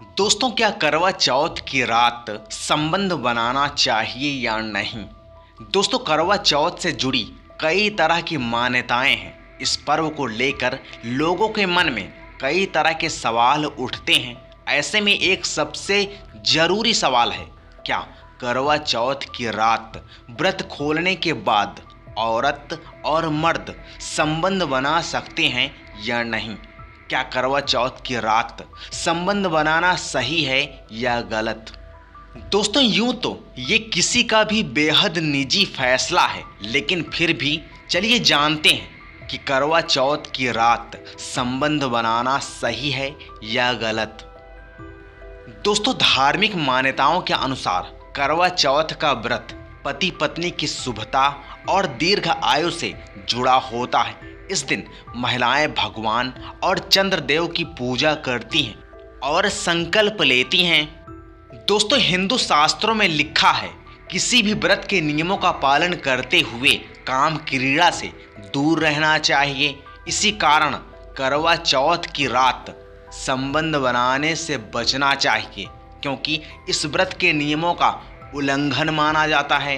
दोस्तों, क्या करवा चौथ की रात संबंध बनाना चाहिए या नहीं? दोस्तों, करवा चौथ से जुड़ी कई तरह की मान्यताएं हैं। इस पर्व को लेकर लोगों के मन में कई तरह के सवाल उठते हैं। ऐसे में एक सबसे जरूरी सवाल है, क्या करवा चौथ की रात व्रत खोलने के बाद औरत और मर्द संबंध बना सकते हैं या नहीं? क्या करवा चौथ की रात संबंध बनाना सही है या गलत? दोस्तों, यूं तो ये किसी का भी बेहद निजी फैसला है, लेकिन फिर भी चलिए जानते हैं कि करवा चौथ की रात संबंध बनाना सही है या गलत। दोस्तों, धार्मिक मान्यताओं के अनुसार करवा चौथ का व्रत पति पत्नी की शुभता और दीर्घ आयु से जुड़ा होता है। इस दिन महिलाएं भगवान और चंद्रदेव की पूजा करती हैं और संकल्प लेती हैं। दोस्तों, हिंदू शास्त्रों में लिखा है, किसी भी व्रत के नियमों का पालन करते हुए काम क्रीड़ा से दूर रहना चाहिए। इसी कारण करवा चौथ की रात संबंध बनाने से बचना चाहिए, क्योंकि इस व्रत के नियमों का उल्लंघन माना जाता है।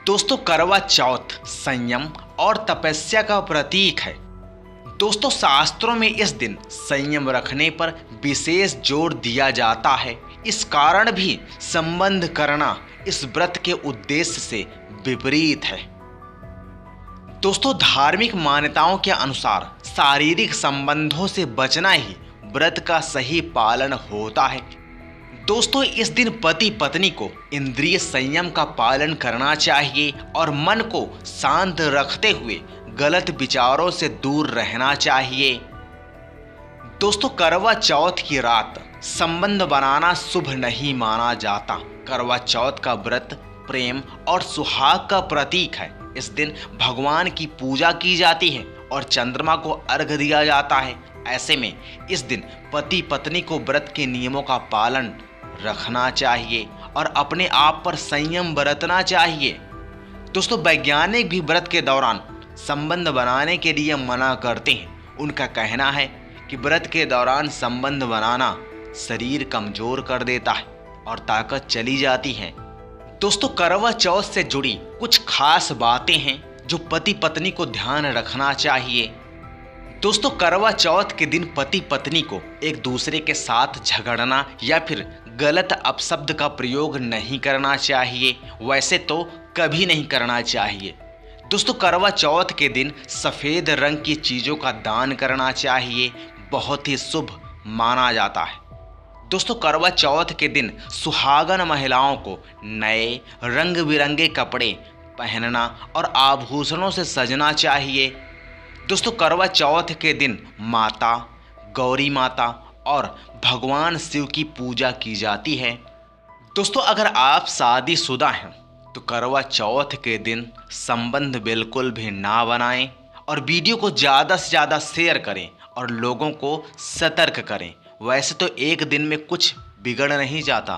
दोस्तों, करवा चौथ संयम और तपस्या का प्रतीक है। दोस्तों, शास्त्रों में इस दिन संयम रखने पर विशेष जोर दिया जाता है। इस कारण भी संबंध करना इस व्रत के उद्देश्य से विपरीत है। दोस्तों, धार्मिक मान्यताओं के अनुसार शारीरिक संबंधों से बचना ही व्रत का सही पालन होता है। दोस्तों, इस दिन पति पत्नी को इंद्रिय संयम का पालन करना चाहिए और मन को शांत रखते हुए गलत विचारों से दूर रहना चाहिए। दोस्तों, करवा चौथ की रात संबंध बनाना शुभ नहीं माना जाता। करवा चौथ का व्रत प्रेम और सुहाग का प्रतीक है। इस दिन भगवान की पूजा की जाती है और चंद्रमा को अर्घ्य दिया जाता है। ऐसे में इस दिन पति पत्नी को व्रत के नियमों का पालन रखना चाहिए और अपने आप पर संयम बरतना चाहिए। दोस्तों, वैज्ञानिक भी व्रत के दौरान संबंध बनाने के लिए मना करते हैं। उनका कहना है कि व्रत के दौरान संबंध बनाना शरीर कमजोर कर देता है और ताकत चली जाती है। दोस्तों, करवा चौथ से जुड़ी कुछ खास बातें हैं जो पति पत्नी को ध्यान रखना चाहिए। दोस्तों, करवा चौथ के दिन पति पत्नी को एक दूसरे के साथ झगड़ना या फिर गलत अपशब्द का प्रयोग नहीं करना चाहिए। वैसे तो कभी नहीं करना चाहिए। दोस्तों, करवा चौथ के दिन सफ़ेद रंग की चीज़ों का दान करना चाहिए, बहुत ही शुभ माना जाता है। दोस्तों, करवा चौथ के दिन सुहागन महिलाओं को नए रंग बिरंगे कपड़े पहनना और आभूषणों से सजना चाहिए। दोस्तों, करवा चौथ के दिन माता गौरी माता और भगवान शिव की पूजा की जाती है। दोस्तों, अगर आप शादीशुदा हैं तो करवा चौथ के दिन संबंध बिल्कुल भी ना बनाएं और वीडियो को ज़्यादा से ज़्यादा शेयर करें और लोगों को सतर्क करें। वैसे तो एक दिन में कुछ बिगड़ नहीं जाता,